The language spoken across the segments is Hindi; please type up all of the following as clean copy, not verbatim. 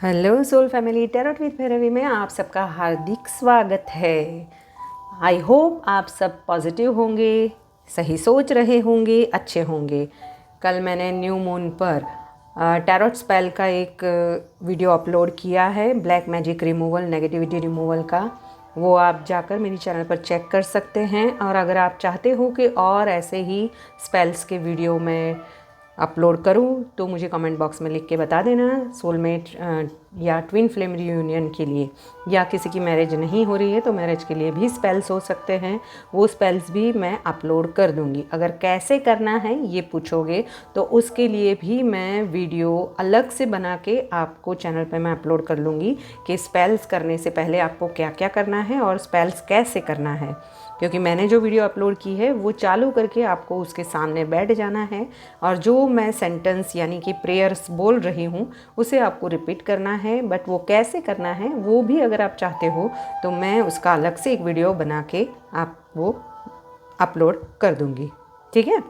Hello soul family, tarot with Bhairavi में आप सबका हार्दिक स्वागत है। आई होप आप सब पॉजिटिव होंगे, सही सोच रहे होंगे, अच्छे होंगे। कल मैंने न्यू मून पर टैरोट स्पेल का एक वीडियो अपलोड किया है, black magic removal, negativity removal का। वो आप जाकर मेरी चैनल पर चेक कर सकते हैं। और अगर आप चाहते हो कि और ऐसे ही स्पेल्स के वीडियो मैं अपलोड करूं तो मुझे कमेंट बॉक्स में लिख के बता देना। सोलमेट या ट्विन फ्लेम रियूनियन के लिए, या किसी की मैरिज नहीं हो रही है तो मैरिज के लिए भी स्पेल्स हो सकते हैं, वो स्पेल्स भी मैं अपलोड कर दूंगी। अगर कैसे करना है ये पूछोगे तो उसके लिए भी मैं वीडियो अलग से बना के आपको चैनल पे मैं अपलोड कर लूँगी कि स्पेल्स करने से पहले आपको क्या क्या करना है और स्पेल्स कैसे करना है। क्योंकि मैंने जो वीडियो अपलोड की है वो चालू करके आपको उसके सामने बैठ जाना है और जो मैं सेंटेंस यानी कि प्रेयर्स बोल रही हूँ उसे आपको रिपीट करना है। बट वो कैसे करना है वो भी अगर आप चाहते हो तो मैं उसका अलग से एक वीडियो बना के आप वो अपलोड कर दूँगी। ठीक है,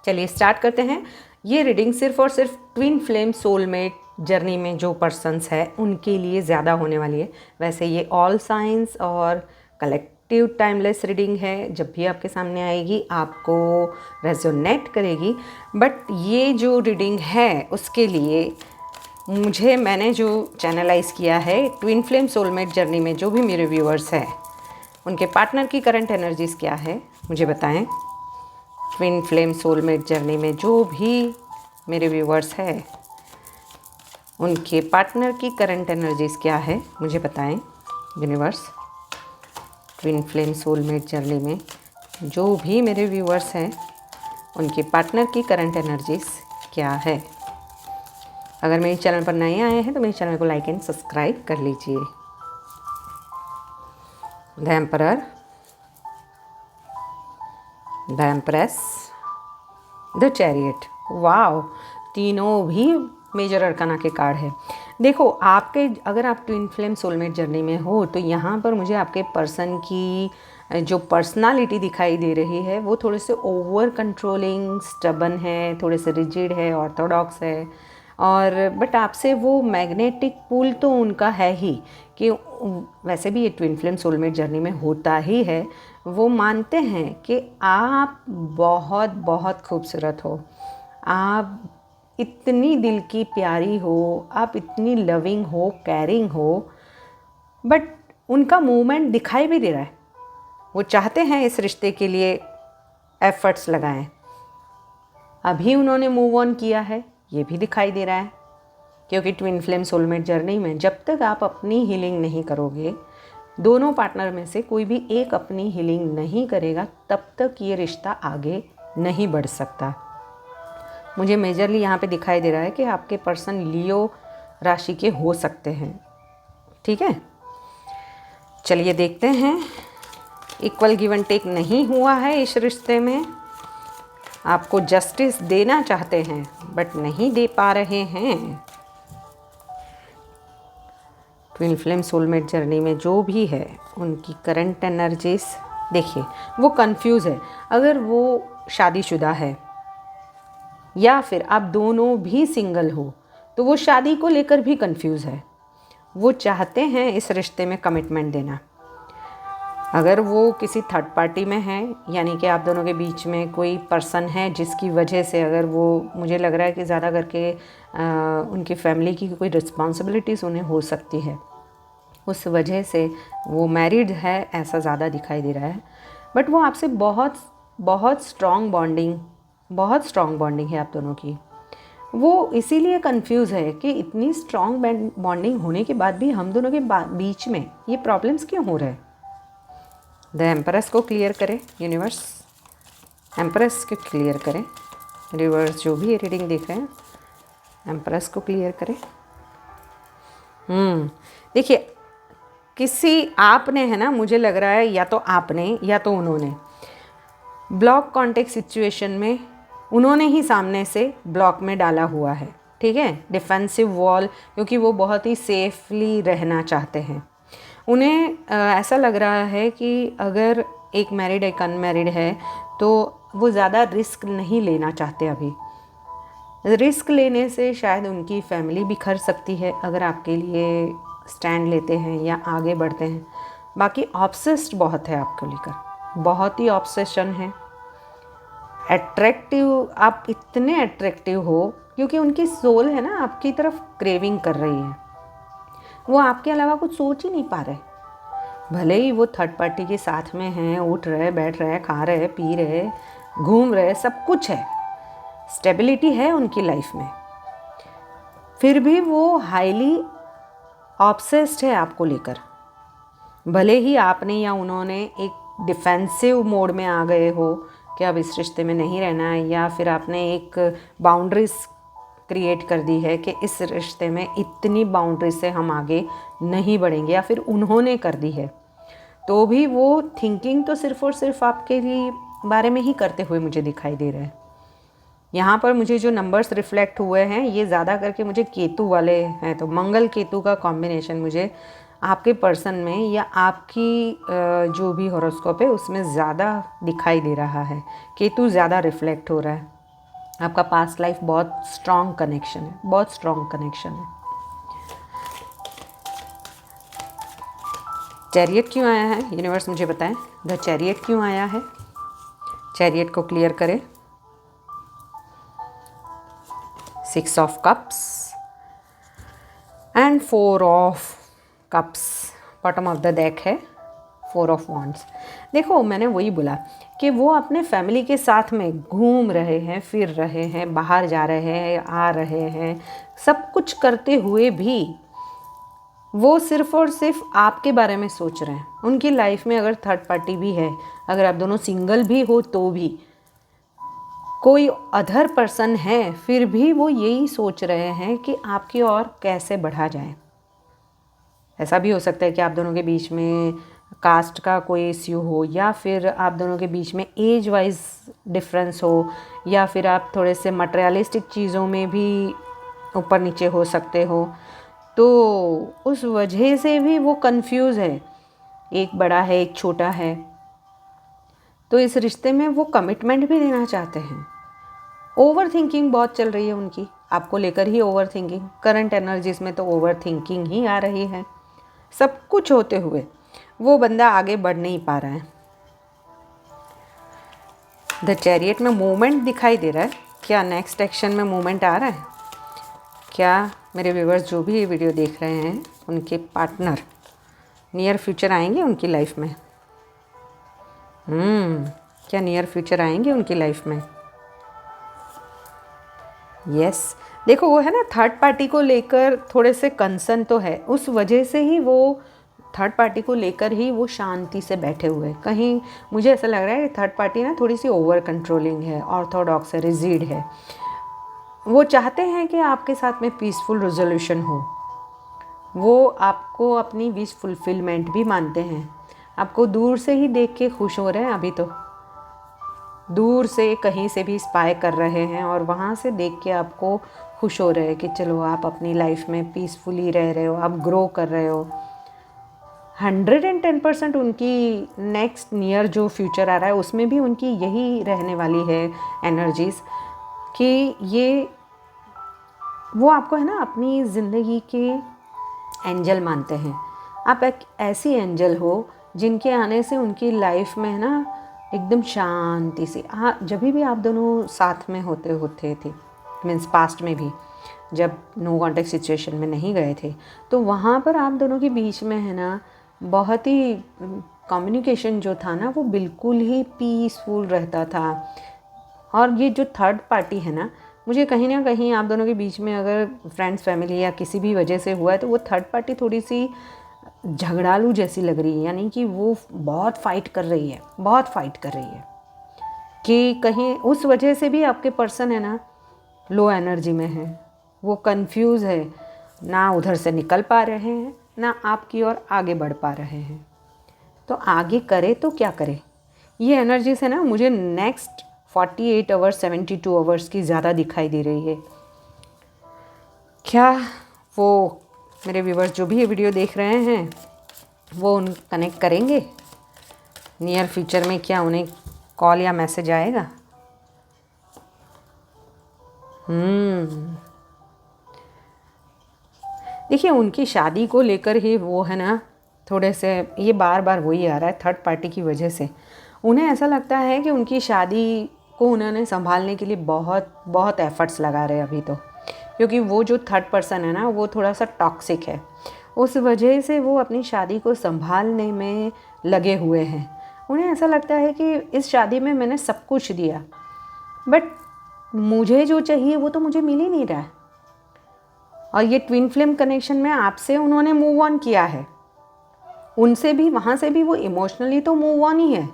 चलिए स्टार्ट करते हैं। ये रीडिंग सिर्फ और सिर्फ ट्विन फ्लेम सोलमेट जर्नी में जो पर्सन्स है उनके लिए ज़्यादा होने वाली है। वैसे ये ऑल साइंस और कलेक्टिव टाइमलेस रीडिंग है, जब भी आपके सामने आएगी आपको रेजोनेट करेगी। बट ये जो रीडिंग है उसके लिए मैंने जो चैनलाइज किया है ट्विन फ्लेम सोलमेट जर्नी में जो भी मेरे व्यूअर्स हैं उनके पार्टनर की करंट एनर्जीज़ क्या है मुझे बताएं। ट्विन फ्लेम सोलमेट जर्नी में जो भी मेरे व्यूअर्स हैं उनके पार्टनर की करंट एनर्जीज़ क्या है मुझे बताएं universe. Twin flame soulmate journey में जो भी मेरे व्यूअर्स हैं उनके पार्टनर की करंट एनर्जीज़ क्या है। अगर मेरे चैनल पर नए आए हैं तो मेरे चैनल को लाइक एंड सब्सक्राइब कर लीजिए। The emperor, the empress, the chariot. Wow, तीनों भी मेजर अरकाना के कार्ड है। देखो, आपके अगर आप ट्विन फ्लेम सोलमेट जर्नी में हो तो यहाँ पर मुझे आपके पर्सन की जो पर्सनालिटी दिखाई दे रही है वो थोड़े से ओवर कंट्रोलिंग, स्टबन है, थोड़े से रिजिड है, ऑर्थोडॉक्स है। और बट आपसे वो मैग्नेटिक पुल तो उनका है ही कि वैसे भी ये ट्विन फ्लेम सोलमेट जर्नी में होता ही है। वो मानते हैं कि आप बहुत बहुत खूबसूरत हो, आप इतनी दिल की प्यारी हो, आप इतनी लविंग हो, केयरिंग हो। बट उनका मूवमेंट दिखाई भी दे रहा है, वो चाहते हैं इस रिश्ते के लिए एफर्ट्स लगाएं। अभी उन्होंने मूव ऑन किया है ये भी दिखाई दे रहा है। क्योंकि ट्विन फ्लेम सोलमेट जर्नी में जब तक आप अपनी हीलिंग नहीं करोगे, दोनों पार्टनर में से कोई भी एक अपनी हीलिंग नहीं करेगा, तब तक ये रिश्ता आगे नहीं बढ़ सकता। मुझे मेजरली यहाँ पे दिखाई दे रहा है कि आपके पर्सन लियो राशि के हो सकते हैं। ठीक है, चलिए देखते हैं। इक्वल गिव एंड टेक नहीं हुआ है इस रिश्ते में। आपको जस्टिस देना चाहते हैं बट नहीं दे पा रहे हैं। ट्विन फ्लेम सोलमेट जर्नी में जो भी है उनकी करंट एनर्जीज देखिए, वो कंफ्यूज है। अगर वो शादीशुदा है या फिर आप दोनों भी सिंगल हो तो वो शादी को लेकर भी कंफ्यूज है। वो चाहते हैं इस रिश्ते में कमिटमेंट देना। अगर वो किसी थर्ड पार्टी में है, यानी कि आप दोनों के बीच में कोई पर्सन है जिसकी वजह से, अगर वो मुझे लग रहा है कि ज़्यादा करके उनकी फैमिली की कोई रिस्पॉन्सिबिलिटीज़ उन्हें हो सकती है, उस वजह से वो मैरिड है ऐसा ज़्यादा दिखाई दे रहा है। बट वो आपसे बहुत बहुत स्ट्रॉन्ग बॉन्डिंग है आप दोनों की। वो इसीलिए कंफ्यूज है कि इतनी स्ट्रॉन्ग बॉन्डिंग होने के बाद भी हम दोनों के बीच में ये प्रॉब्लम्स क्यों हो रहे हैं। द एम्प्रेस को क्लियर करें यूनिवर्स, एम्प्रेस को क्लियर करें। रिवर्स जो भी ये रीडिंग देख रहे हैं एम्प्रेस को क्लियर करें। देखिए, किसी आपने है ना, मुझे लग रहा है या तो आपने या तो उन्होंने ब्लॉक कॉन्टेक्ट सिचुएशन में उन्होंने ही सामने से ब्लॉक में डाला हुआ है। ठीक है, डिफेंसिव वॉल, क्योंकि वो बहुत ही सेफली रहना चाहते हैं। उन्हें ऐसा लग रहा है कि अगर एक मैरिड एक अनमैरिड है तो वो ज़्यादा रिस्क नहीं लेना चाहते अभी। रिस्क लेने से शायद उनकी फैमिली बिखर सकती है अगर आपके लिए स्टैंड लेते हैं या आगे बढ़ते हैं। बाकी ऑब्सेस्ड बहुत है आपको लेकर, बहुत ही ऑब्सेशन है। अट्रैक्टिव, आप इतने अट्रैक्टिव हो क्योंकि उनकी सोल है ना आपकी तरफ क्रेविंग कर रही है। वो आपके अलावा कुछ सोच ही नहीं पा रहे। भले ही वो थर्ड पार्टी के साथ में हैं, उठ रहे, बैठ रहे, खा रहे, पी रहे, घूम रहे, सब कुछ है, स्टेबिलिटी है उनकी लाइफ में, फिर भी वो हाईली ऑब्सेस्ड है आपको लेकर। भले ही आपने या उन्होंने एक डिफेंसिव मोड में आ गए हो कि अब इस रिश्ते में नहीं रहना है, या फिर आपने एक बाउंड्रीज क्रिएट कर दी है कि इस रिश्ते में इतनी बाउंड्री से हम आगे नहीं बढ़ेंगे, या फिर उन्होंने कर दी है, तो भी वो थिंकिंग तो सिर्फ और सिर्फ आपके लिए बारे में ही करते हुए मुझे दिखाई दे रहा है। यहाँ पर मुझे जो नंबर्स रिफ्लेक्ट हुए हैं ये ज़्यादा करके मुझे केतु वाले हैं, तो मंगल केतु का कॉम्बिनेशन मुझे आपके पर्सन में या आपकी जो भी हॉरोस्कोप है उसमें ज़्यादा दिखाई दे रहा है। केतु ज़्यादा रिफ्लेक्ट हो रहा है। आपका पास्ट लाइफ बहुत स्ट्रॉन्ग कनेक्शन है, बहुत स्ट्रॉन्ग कनेक्शन है। चैरियट क्यों आया है? यूनिवर्स मुझे बताएं, द चैरियट क्यों आया है? चैरियट को क्लियर करें। 6 of cups and 4 of cups, bottom of the deck है 4 ऑफ वॉन्ड्स। देखो मैंने वही बोला कि वो अपने फैमिली के साथ में घूम रहे हैं, फिर रहे हैं, बाहर जा रहे हैं, आ रहे हैं, सब कुछ करते हुए भी वो सिर्फ और सिर्फ आपके बारे में सोच रहे हैं। उनकी लाइफ में अगर थर्ड पार्टी भी है, अगर आप दोनों सिंगल भी हो तो भी कोई अदर पर्सन है, फिर भी वो यही सोच रहे हैं कि आपकी और कैसे बढ़ा जाए। ऐसा भी हो सकता है कि आप दोनों के बीच में कास्ट का कोई इश्यू हो, या फिर आप दोनों के बीच में एज वाइज डिफरेंस हो, या फिर आप थोड़े से मटेरियलिस्टिक चीज़ों में भी ऊपर नीचे हो सकते हो। तो उस वजह से भी वो कंफ्यूज है, एक बड़ा है एक छोटा है। तो इस रिश्ते में वो कमिटमेंट भी देना चाहते हैं। ओवर थिंकिंग बहुत चल रही है उनकी, आपको लेकर ही ओवर थिंकिंग। करंट एनर्जीज में तो ओवर थिंकिंग ही आ रही है। सब कुछ होते हुए वो बंदा आगे बढ़ नहीं पा रहा है। द चैरियट में मूवमेंट दिखाई दे रहा है। क्या नेक्स्ट एक्शन में मूवमेंट आ रहा है? क्या मेरे व्यूवर्स जो भी ये वीडियो देख रहे हैं उनके पार्टनर नियर फ्यूचर आएंगे उनकी लाइफ में? क्या नियर फ्यूचर आएंगे उनकी लाइफ में? यस। देखो वो है ना, थर्ड पार्टी को लेकर थोड़े से कंसर्न तो है, उस वजह से ही वो थर्ड पार्टी को लेकर ही वो शांति से बैठे हुए। कहीं मुझे ऐसा लग रहा है कि थर्ड पार्टी ना थोड़ी सी ओवर कंट्रोलिंग है, ऑर्थोडॉक्स है, रिजिड है। वो चाहते हैं कि आपके साथ में पीसफुल रेजोल्यूशन हो। वो आपको अपनी विश फुलफिलमेंट भी मानते हैं। आपको दूर से ही देख के खुश हो रहे हैं, अभी तो दूर से कहीं से भी स्पाई कर रहे हैं और वहाँ से देख के आपको खुश हो रहे हैं कि चलो आप अपनी लाइफ में पीसफुली रह रहे हो, आप ग्रो कर रहे हो। 110% उनकी नेक्स्ट नियर जो फ्यूचर आ रहा है उसमें भी उनकी यही रहने वाली है एनर्जीज़ कि ये वो आपको है ना अपनी ज़िंदगी के एंजल मानते हैं। आप एक ऐसी एंजल हो जिनके आने से उनकी लाइफ में है ना एकदम शांति से। हाँ, जब भी आप दोनों साथ में होते थे, मीन्स पास्ट में भी जब नो कॉन्टेक्ट सिचुएशन में नहीं गए थे, तो वहाँ पर आप दोनों के बीच में है ना बहुत ही कम्युनिकेशन जो था ना वो बिल्कुल ही पीसफुल रहता था। और ये जो थर्ड पार्टी है ना, मुझे कहीं ना कहीं आप दोनों के बीच में अगर फ्रेंड्स, फैमिली या किसी भी वजह से हुआ है तो वो थर्ड पार्टी थोड़ी सी झगड़ालू जैसी लग रही है। यानी कि वो बहुत फाइट कर रही है, बहुत फाइट कर रही है कि कहीं उस वजह से भी आपके पर्सन है ना लो एनर्जी में है। वो कंफ्यूज है, ना उधर से निकल पा रहे हैं ना आपकी ओर आगे बढ़ पा रहे हैं। तो आगे करे तो क्या करे? ये एनर्जी से ना मुझे नेक्स्ट 48 आवर्स 72 आवर्स की ज़्यादा दिखाई दे रही है। क्या वो मेरे व्यूवर्स जो भी ये वीडियो देख रहे हैं वो उन कनेक्ट करेंगे नियर फ्यूचर में? क्या उन्हें कॉल या मैसेज आएगा? देखिए, उनकी शादी को लेकर ही वो है ना, थोड़े से ये बार बार वही आ रहा है, थर्ड पार्टी की वजह से उन्हें ऐसा लगता है कि उनकी शादी को उन्होंने संभालने के लिए बहुत बहुत एफर्ट्स लगा रहे हैं अभी तो, क्योंकि वो जो थर्ड पर्सन है ना वो थोड़ा सा टॉक्सिक है। उस वजह से वो अपनी शादी को संभालने में लगे हुए हैं। उन्हें ऐसा लगता है कि इस शादी में मैंने सब कुछ दिया, बट मुझे जो चाहिए वो तो मुझे मिल ही नहीं रहा है। और ये ट्विन फ्लेम कनेक्शन में आपसे उन्होंने मूव ऑन किया है, उनसे भी, वहाँ से भी वो इमोशनली तो मूव ऑन ही है।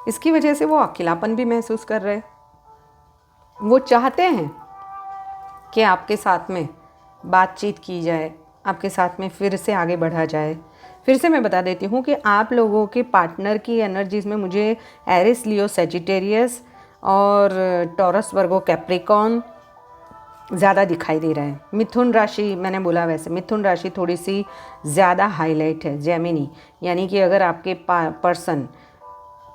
इसकी वजह से वो अकेलापन भी महसूस कर रहे हैं। वो चाहते हैं कि आपके साथ में बातचीत की जाए, आपके साथ में फिर से आगे बढ़ा जाए। फिर से मैं बता देती हूँ कि आप लोगों के पार्टनर की एनर्जीज़ में मुझे एरिस, लियो, सेजिटेरियस और टॉरस, वर्गो, कैप्रिकॉन ज़्यादा दिखाई दे रहा है। मिथुन राशि, मैंने बोला वैसे मिथुन राशि थोड़ी सी ज़्यादा हाईलाइट है। जेमिनी, यानी कि अगर आपके पर्सन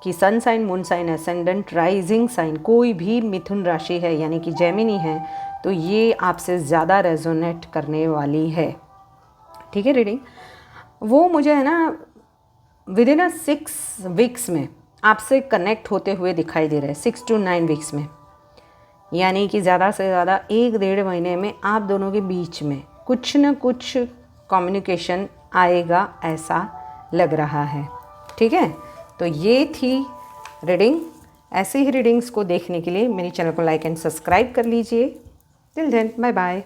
की sun sign, moon sign, ascendant, rising sign कोई भी मिथुन राशि है यानी कि जेमिनी है, तो ये आपसे ज़्यादा रेजोनेट करने वाली है। ठीक है रीडिंग, वो मुझे है ना विद इन 6 वीक्स में आपसे कनेक्ट होते हुए दिखाई दे रहे हैं, 6 to 9 वीक्स में, यानी कि ज़्यादा से ज़्यादा 1-1.5 महीने में आप दोनों के बीच में कुछ न कुछ कम्युनिकेशन आएगा, ऐसा लग रहा है। ठीक है, तो ये थी रीडिंग। ऐसे ही रीडिंग्स को देखने के लिए मेरे चैनल को लाइक एंड सब्सक्राइब कर लीजिए। Till then, bye bye.